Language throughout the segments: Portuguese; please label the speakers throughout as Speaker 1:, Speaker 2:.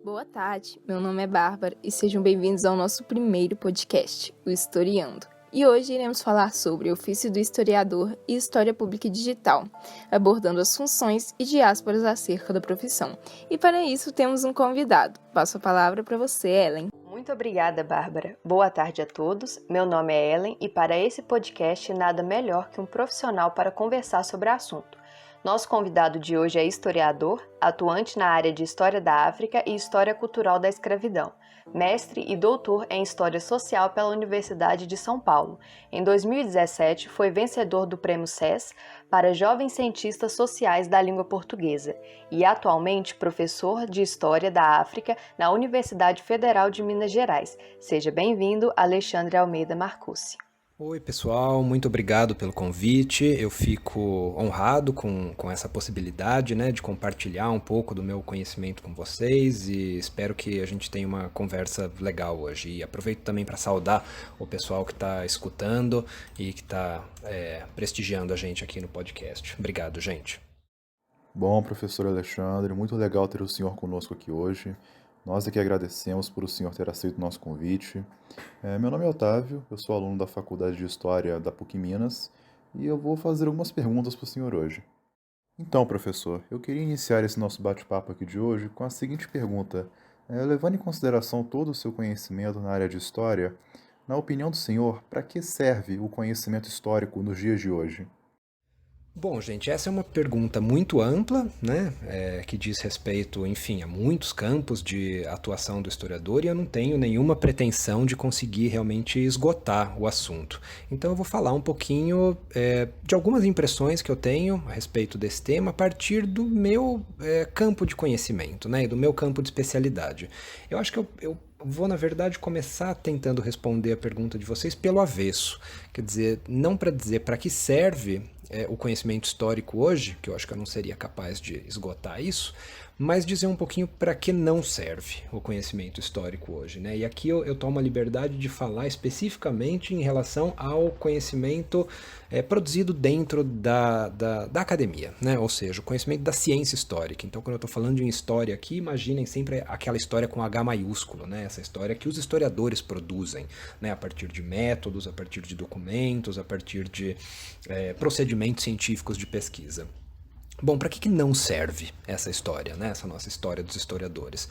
Speaker 1: Boa tarde, meu nome é Bárbara e sejam bem-vindos ao nosso primeiro podcast, o Historiando. E hoje iremos falar sobre o ofício do historiador e história pública e digital, abordando as funções e diásporas acerca da profissão. E para isso temos um convidado. Passo a palavra para você, Ellen.
Speaker 2: Muito obrigada, Bárbara. Boa tarde a todos. Meu nome é Ellen e para esse podcast nada melhor que um profissional para conversar sobre o assunto. Nosso convidado de hoje é historiador, atuante na área de História da África e História Cultural da Escravidão, mestre e doutor em História Social pela Universidade de São Paulo. Em 2017, foi vencedor do Prêmio SES para Jovens Cientistas Sociais da Língua Portuguesa e atualmente professor de História da África na Universidade Federal de Minas Gerais. Seja bem-vindo, Alexandre Almeida Marcucci.
Speaker 3: Oi, pessoal, muito obrigado pelo convite. Eu fico honrado com essa possibilidade, de compartilhar um pouco do meu conhecimento com vocês e espero que a gente tenha uma conversa legal hoje. E aproveito também para saudar o pessoal que está escutando e que está prestigiando a gente aqui no podcast. Obrigado, gente.
Speaker 4: Bom, professor Alexandre, muito legal ter o senhor conosco aqui hoje. Nós aqui agradecemos por o senhor ter aceito o nosso convite. Meu nome é Otávio, eu sou aluno da Faculdade de História da PUC Minas e eu vou fazer algumas perguntas para o senhor hoje. Então, professor, eu queria iniciar esse nosso bate-papo aqui de hoje com a seguinte pergunta. Levando em consideração todo o seu conhecimento na área de História, na opinião do senhor, para que serve o conhecimento histórico nos dias de hoje?
Speaker 3: Bom, gente, essa é uma pergunta muito ampla, que diz respeito, enfim, a muitos campos de atuação do historiador e eu não tenho nenhuma pretensão de conseguir realmente esgotar o assunto. Então eu vou falar um pouquinho de algumas impressões que eu tenho a respeito desse tema a partir do meu campo de conhecimento, e do meu campo de especialidade. Eu acho que eu vou, na verdade, começar tentando responder a pergunta de vocês pelo avesso. Quer dizer, não para dizer para que serve o conhecimento histórico hoje, que eu acho que eu não seria capaz de esgotar isso, mas dizer um pouquinho para que não serve o conhecimento histórico hoje. E aqui eu tomo a liberdade de falar especificamente em relação ao conhecimento produzido dentro da academia, ou seja, o conhecimento da ciência histórica. Então, quando eu estou falando de história aqui, imaginem sempre aquela história com H maiúsculo, essa história que os historiadores produzem, a partir de métodos, a partir de documentos, a partir de procedimentos científicos de pesquisa. Bom, para que não serve essa história, essa nossa história dos historiadores?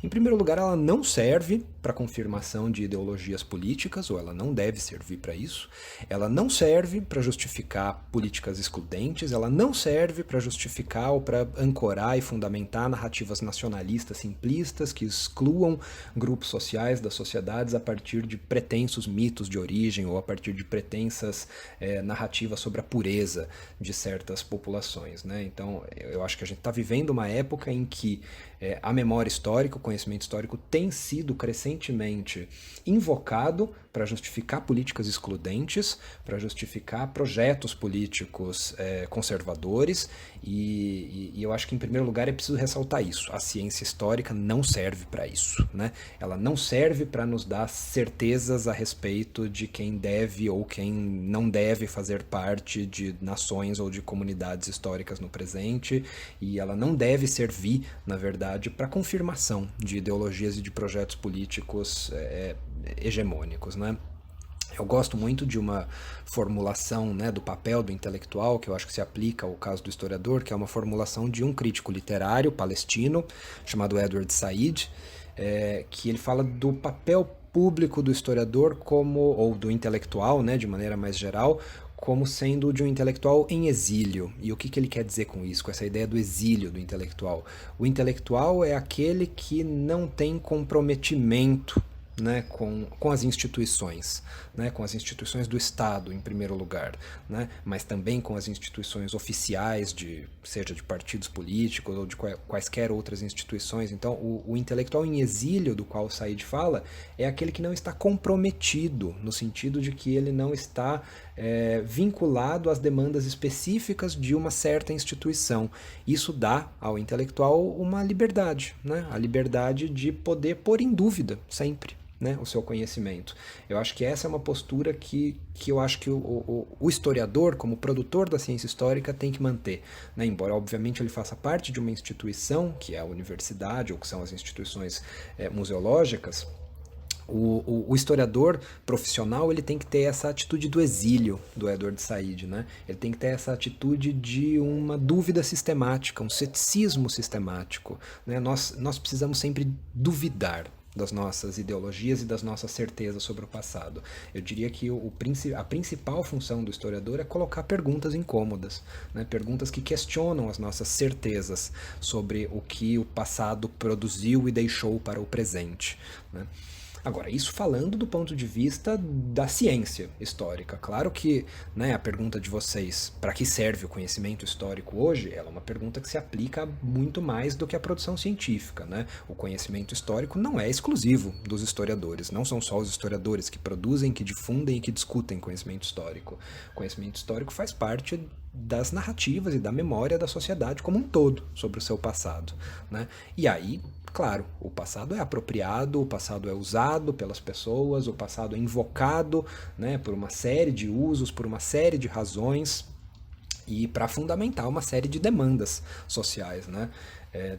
Speaker 3: Em primeiro lugar, ela não serve para confirmação de ideologias políticas, ou ela não deve servir para isso. Ela não serve para justificar políticas excludentes, ela não serve para justificar ou para ancorar e fundamentar narrativas nacionalistas simplistas que excluam grupos sociais das sociedades a partir de pretensos mitos de origem ou a partir de pretensas narrativas sobre a pureza de certas populações. Então, eu acho que a gente está vivendo uma época em que a memória histórica, o conhecimento histórico tem sido crescentemente invocado para justificar políticas excludentes, para justificar projetos políticos conservadores e eu acho que em primeiro lugar é preciso ressaltar isso. A ciência histórica não serve para isso. Ela não serve para nos dar certezas a respeito de quem deve ou quem não deve fazer parte de nações ou de comunidades históricas no presente e ela não deve servir, na verdade, para confirmação de ideologias e de projetos políticos hegemônicos. Eu gosto muito de uma formulação do papel do intelectual, que eu acho que se aplica ao caso do historiador, que é uma formulação de um crítico literário palestino, chamado Edward Said, que ele fala do papel público do historiador ou do intelectual, de maneira mais geral, como sendo de um intelectual em exílio. E o que ele quer dizer com isso, com essa ideia do exílio do intelectual? O intelectual é aquele que não tem comprometimento com as instituições, com as instituições do Estado, em primeiro lugar, mas também com as instituições oficiais, seja de partidos políticos ou de quaisquer outras instituições. Então, o intelectual em exílio, do qual o Said fala, é aquele que não está comprometido, no sentido de que ele não está vinculado às demandas específicas de uma certa instituição. Isso dá ao intelectual uma liberdade, a liberdade de poder pôr em dúvida sempre né, o seu conhecimento. Eu acho que essa é uma postura que eu acho que o historiador, como produtor da ciência histórica, tem que manter, né? Embora, obviamente, ele faça parte de uma instituição, que é a universidade, ou que são as instituições museológicas. O historiador profissional, ele tem que ter essa atitude do exílio do Edward Said, né? Ele tem que ter essa atitude de uma dúvida sistemática, um ceticismo sistemático, né? Nós precisamos sempre duvidar das nossas ideologias e das nossas certezas sobre o passado. Eu diria que a principal função do historiador é colocar perguntas incômodas, né? Perguntas que questionam as nossas certezas sobre o que o passado produziu e deixou para o presente, né? Agora, isso falando do ponto de vista da ciência histórica. Claro que, né, a pergunta de vocês, para que serve o conhecimento histórico hoje, ela é uma pergunta que se aplica muito mais do que a produção científica, né? O conhecimento histórico não é exclusivo dos historiadores. Não são só os historiadores que produzem, que difundem e que discutem conhecimento histórico. O conhecimento histórico faz parte das narrativas e da memória da sociedade como um todo sobre o seu passado, né? E aí, claro, o passado é apropriado, o passado é usado pelas pessoas, o passado é invocado, né, por uma série de usos, por uma série de razões e para fundamentar uma série de demandas sociais, né?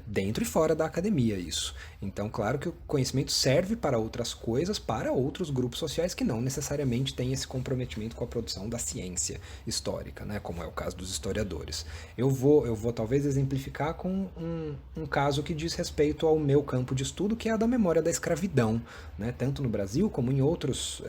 Speaker 3: Dentro e fora da academia isso. Então, claro que o conhecimento serve para outras coisas, para outros grupos sociais que não necessariamente têm esse comprometimento com a produção da ciência histórica, né? Como é o caso dos historiadores. Eu vou talvez exemplificar com um caso que diz respeito ao meu campo de estudo, que é a da memória da escravidão, né? Tanto no Brasil como em outros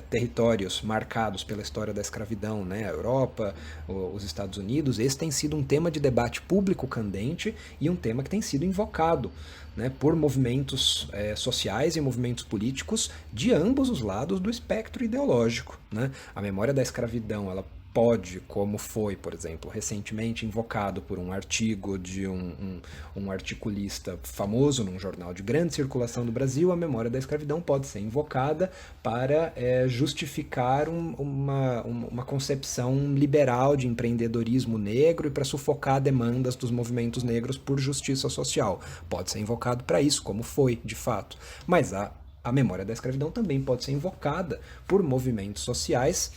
Speaker 3: territórios marcados pela história da escravidão, né? A Europa, os Estados Unidos. Esse tem sido um tema de debate público candente e um tema que tem sido invocado, né, por movimentos sociais e movimentos políticos de ambos os lados do espectro ideológico, né? A memória da escravidão, ela pode, como foi, por exemplo, recentemente invocado por um artigo de um articulista famoso num jornal de grande circulação do Brasil, a memória da escravidão pode ser invocada para justificar uma concepção liberal de empreendedorismo negro e para sufocar demandas dos movimentos negros por justiça social. Pode ser invocado para isso, como foi, de fato. Mas a memória da escravidão também pode ser invocada por movimentos sociais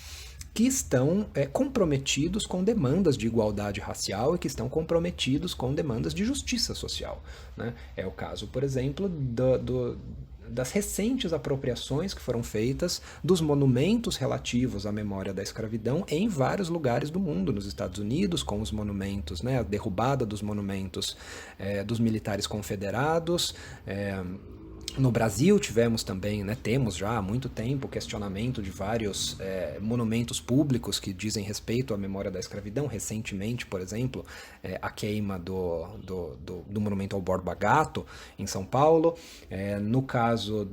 Speaker 3: que estão comprometidos com demandas de igualdade racial e que estão comprometidos com demandas de justiça social, né? É o caso, por exemplo, das recentes apropriações que foram feitas dos monumentos relativos à memória da escravidão em vários lugares do mundo, nos Estados Unidos, com os monumentos, né, a derrubada dos monumentos dos militares confederados. No Brasil tivemos também, né, temos já há muito tempo o questionamento de vários monumentos públicos que dizem respeito à memória da escravidão. Recentemente, por exemplo, a queima do monumento ao Borba Gato, em São Paulo. No caso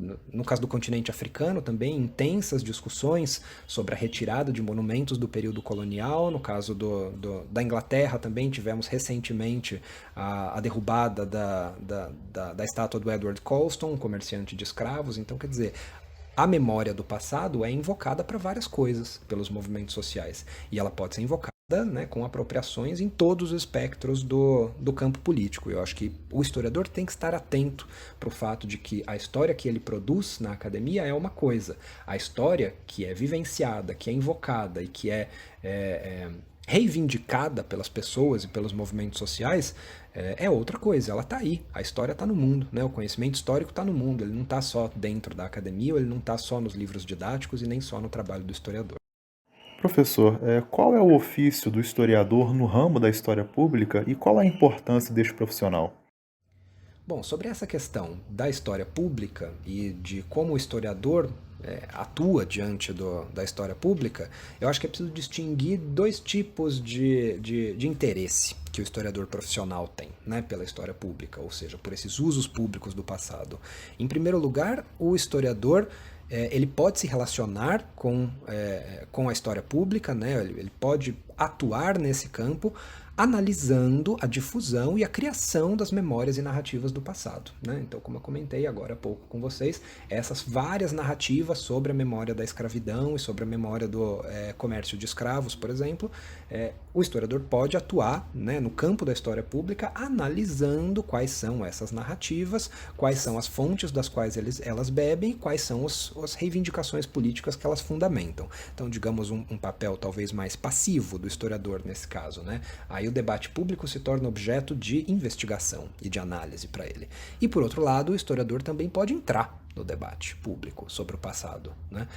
Speaker 3: do continente africano também, intensas discussões sobre a retirada de monumentos do período colonial. No caso da Inglaterra também tivemos recentemente a derrubada da estátua do Edward Colston, comerciante de escravos. Então, quer dizer, a memória do passado é invocada para várias coisas pelos movimentos sociais. E ela pode ser invocada, né, com apropriações em todos os espectros do campo político. Eu acho que o historiador tem que estar atento para o fato de que a história que ele produz na academia é uma coisa. A história que é vivenciada, que é invocada e que é reivindicada pelas pessoas e pelos movimentos sociais é outra coisa. Ela está aí, a história está no mundo, né? O conhecimento histórico está no mundo, ele não está só dentro da academia, ele não está só nos livros didáticos e nem só no trabalho do historiador.
Speaker 4: Professor, qual é o ofício do historiador no ramo da história pública e qual a importância deste profissional?
Speaker 3: Bom, sobre essa questão da história pública e de como o historiador atua diante da história pública, eu acho que é preciso distinguir dois tipos de interesse que o historiador profissional tem, né, pela história pública, ou seja, por esses usos públicos do passado. Em primeiro lugar, o historiador ele pode se relacionar com a história pública, né? Ele pode atuar nesse campo analisando a difusão e a criação das memórias e narrativas do passado, né? Então, como eu comentei agora há pouco com vocês, essas várias narrativas sobre a memória da escravidão e sobre a memória do comércio de escravos, por exemplo, o historiador pode atuar, né, no campo da história pública analisando quais são essas narrativas, quais são as fontes das quais elas bebem e quais são as reivindicações políticas que elas fundamentam. Então, digamos, um papel talvez mais passivo do historiador nesse caso, né? Aí o debate público se torna objeto de investigação e de análise para ele. E, por outro lado, o historiador também pode entrar no debate público sobre o passado, né?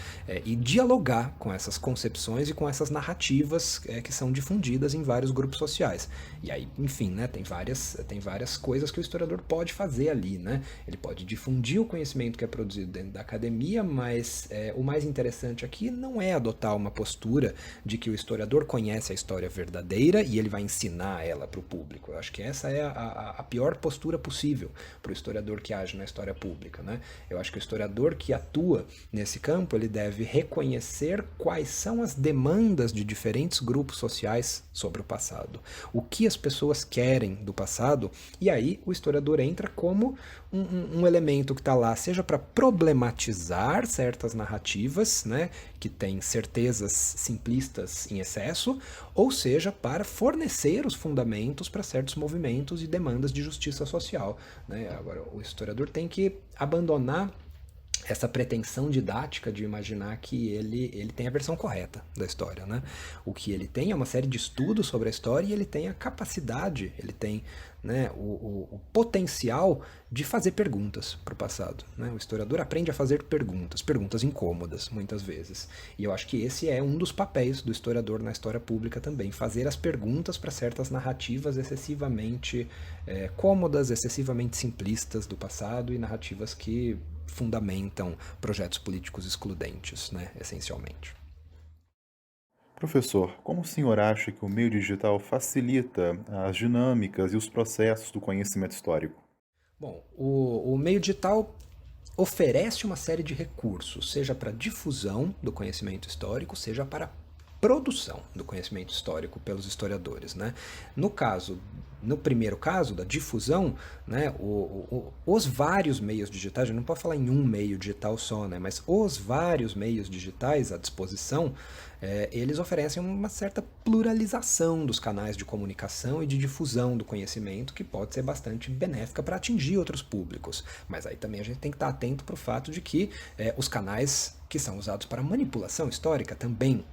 Speaker 3: E dialogar com essas concepções e com essas narrativas que são difundidas em vários grupos sociais. E aí, enfim, né, tem várias coisas que o historiador pode fazer ali, né? Ele pode difundir o conhecimento que é produzido dentro da academia, mas o mais interessante aqui não é adotar uma postura de que o historiador conhece a história verdadeira e ele vai ensinar ela para o público. Eu acho que essa é a pior postura possível para o historiador que age na história pública, né? Eu acho que o historiador que atua nesse campo, ele deve reconhecer quais são as demandas de diferentes grupos sociais sobre o passado, o que as pessoas querem do passado, e aí o historiador entra como um elemento que está lá, seja para problematizar certas narrativas, né, que têm certezas simplistas em excesso, ou seja, para fornecer os fundamentos para certos movimentos e demandas de justiça social, né? Agora, o historiador tem que abandonar essa pretensão didática de imaginar que ele tem a versão correta da história, né? O que ele tem é uma série de estudos sobre a história e ele tem a capacidade, ele tem, né, o potencial de fazer perguntas para o passado, né? O historiador aprende a fazer perguntas incômodas, muitas vezes. E eu acho que esse é um dos papéis do historiador na história pública também, fazer as perguntas para certas narrativas excessivamente cômodas, excessivamente simplistas do passado e narrativas que fundamentam projetos políticos excludentes, né, essencialmente.
Speaker 4: Professor, como o senhor acha que o meio digital facilita as dinâmicas e os processos do conhecimento histórico?
Speaker 3: Bom, o meio digital oferece uma série de recursos, seja para difusão do conhecimento histórico, seja para produção do conhecimento histórico pelos historiadores, né? No primeiro caso, da difusão, né, os vários meios digitais, a gente não pode falar em um meio digital só, né, mas os vários meios digitais à disposição, eles oferecem uma certa pluralização dos canais de comunicação e de difusão do conhecimento, que pode ser bastante benéfica para atingir outros públicos. Mas aí também a gente tem que estar atento para o fato de que os canais que são usados para manipulação histórica também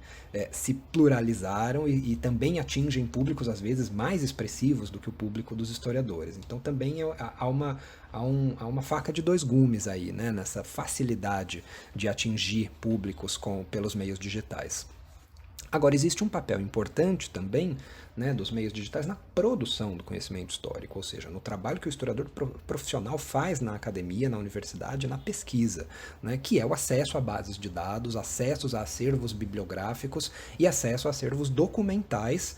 Speaker 3: se pluralizaram e também atingem públicos, às vezes, mais expressivos do que o público dos historiadores. Então também há uma faca de dois gumes aí, né, nessa facilidade de atingir públicos pelos meios digitais. Agora, existe um papel importante também, né, dos meios digitais na produção do conhecimento histórico, ou seja, no trabalho que o historiador profissional faz na academia, na universidade, na pesquisa, né, que é o acesso a bases de dados, acessos a acervos bibliográficos e acesso a acervos documentais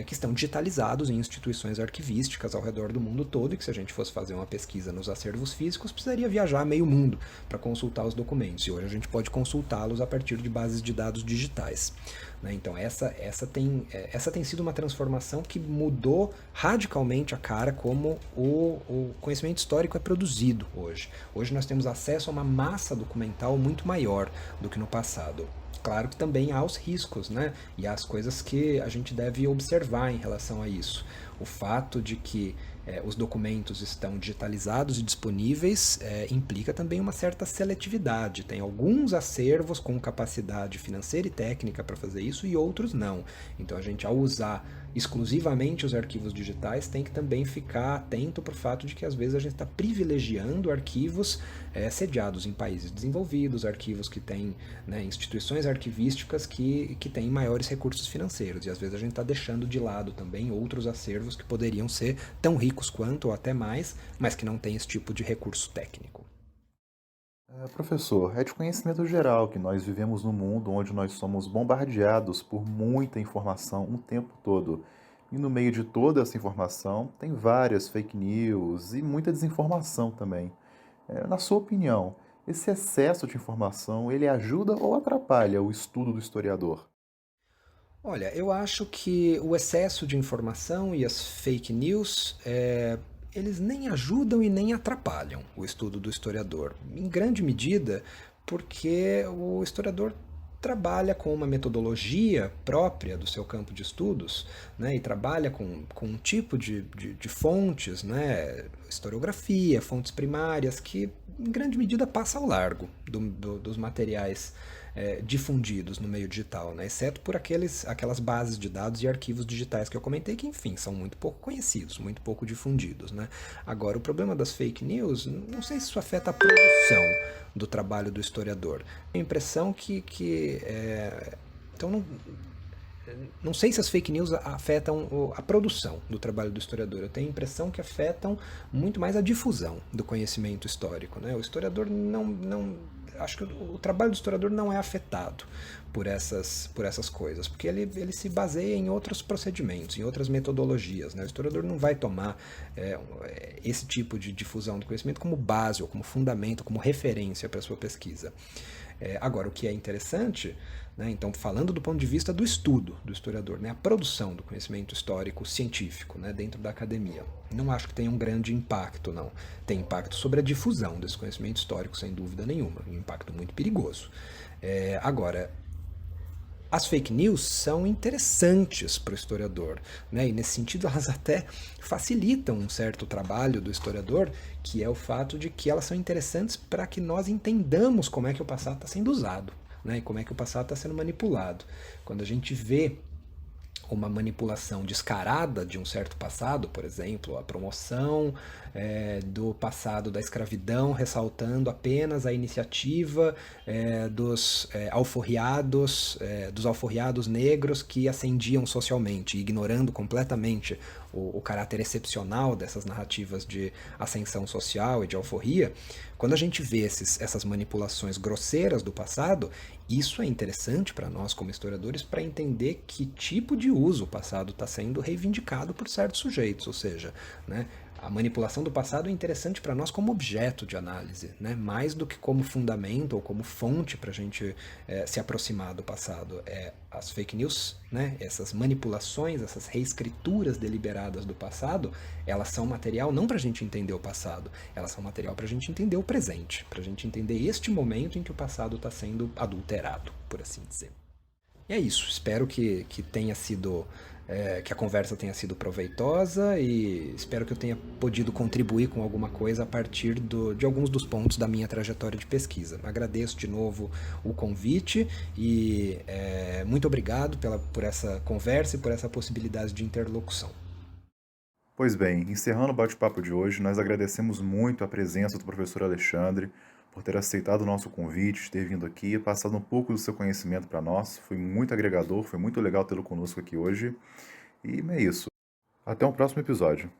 Speaker 3: que estão digitalizados em instituições arquivísticas ao redor do mundo todo, e que se a gente fosse fazer uma pesquisa nos acervos físicos, precisaria viajar meio mundo para consultar os documentos, e hoje a gente pode consultá-los a partir de bases de dados digitais. Né? Então essa tem sido uma transformação que mudou radicalmente a cara como o conhecimento histórico é produzido hoje. Hoje nós temos acesso a uma massa documental muito maior do que no passado. Claro que também há os riscos, né? E há as coisas que a gente deve observar em relação a isso. O fato de que os documentos estão digitalizados e disponíveis implica também uma certa seletividade. Tem alguns acervos com capacidade financeira e técnica para fazer isso e outros não. Então a gente, ao usar exclusivamente os arquivos digitais, tem que também ficar atento para o fato de que às vezes a gente está privilegiando arquivos sediados em países desenvolvidos, arquivos que têm, né, instituições arquivísticas que têm maiores recursos financeiros, e às vezes a gente está deixando de lado também outros acervos que poderiam ser tão ricos quanto ou até mais, mas que não têm esse tipo de recurso técnico.
Speaker 4: Professor, é de conhecimento geral que nós vivemos num mundo onde nós somos bombardeados por muita informação o tempo todo. E no meio de toda essa informação tem várias fake news e muita desinformação também. Na sua opinião, esse excesso de informação, ele ajuda ou atrapalha o estudo do historiador?
Speaker 3: Olha, eu acho que o excesso de informação e as fake news, eles nem ajudam e nem atrapalham o estudo do historiador. Em grande medida, porque o historiador trabalha com uma metodologia própria do seu campo de estudos, né, e trabalha com um tipo de fontes, né, historiografia, fontes primárias, que em grande medida passa ao largo dos materiais difundidos no meio digital, né? Exceto por aquelas bases de dados e arquivos digitais que eu comentei, que, enfim, são muito pouco conhecidos, muito pouco difundidos, né? Agora, o problema das fake news, não sei se isso afeta a produção do trabalho do historiador. Tenho a impressão então, não sei se as fake news afetam a produção do trabalho do historiador. Eu tenho a impressão que afetam muito mais a difusão do conhecimento histórico, né? O historiador não acho que o trabalho do historiador não é afetado por essas coisas, porque ele se baseia em outros procedimentos, em outras metodologias, né? O historiador não vai tomar esse tipo de difusão do conhecimento como base, ou como fundamento, como referência para a sua pesquisa. Agora, o que é interessante, né, então, falando do ponto de vista do estudo do historiador, né, a produção do conhecimento histórico científico, né, dentro da academia, não acho que tenha um grande impacto, não. Tem impacto sobre a difusão desse conhecimento histórico, sem dúvida nenhuma, um impacto muito perigoso. Agora, as fake news são interessantes para o historiador, né? E nesse sentido elas até facilitam um certo trabalho do historiador, que é o fato de que elas são interessantes para que nós entendamos como é que o passado está sendo usado, né? E como é que o passado está sendo manipulado. Quando a gente vê uma manipulação descarada de um certo passado, por exemplo, a promoção do passado da escravidão, ressaltando apenas a iniciativa dos alforriados negros que ascendiam socialmente, ignorando completamente o caráter excepcional dessas narrativas de ascensão social e de alforria. Quando a gente vê essas manipulações grosseiras do passado, isso é interessante para nós como historiadores para entender que tipo de uso o passado está sendo reivindicado por certos sujeitos, ou seja, né, a manipulação do passado é interessante para nós como objeto de análise, né? Mais do que como fundamento ou como fonte para a gente se aproximar do passado. As fake news, né? Essas manipulações, essas reescrituras deliberadas do passado, elas são material não para a gente entender o passado, elas são material para a gente entender o presente, para a gente entender este momento em que o passado está sendo adulterado, por assim dizer. E é isso, espero que tenha sido... que a conversa tenha sido proveitosa e espero que eu tenha podido contribuir com alguma coisa a partir de alguns dos pontos da minha trajetória de pesquisa. Agradeço de novo o convite e muito obrigado por essa conversa e por essa possibilidade de interlocução.
Speaker 4: Pois bem, encerrando o bate-papo de hoje, nós agradecemos muito a presença do professor Alexandre por ter aceitado o nosso convite, ter vindo aqui e passado um pouco do seu conhecimento para nós. Foi muito agregador, foi muito legal tê-lo conosco aqui hoje. E é isso. Até um próximo episódio.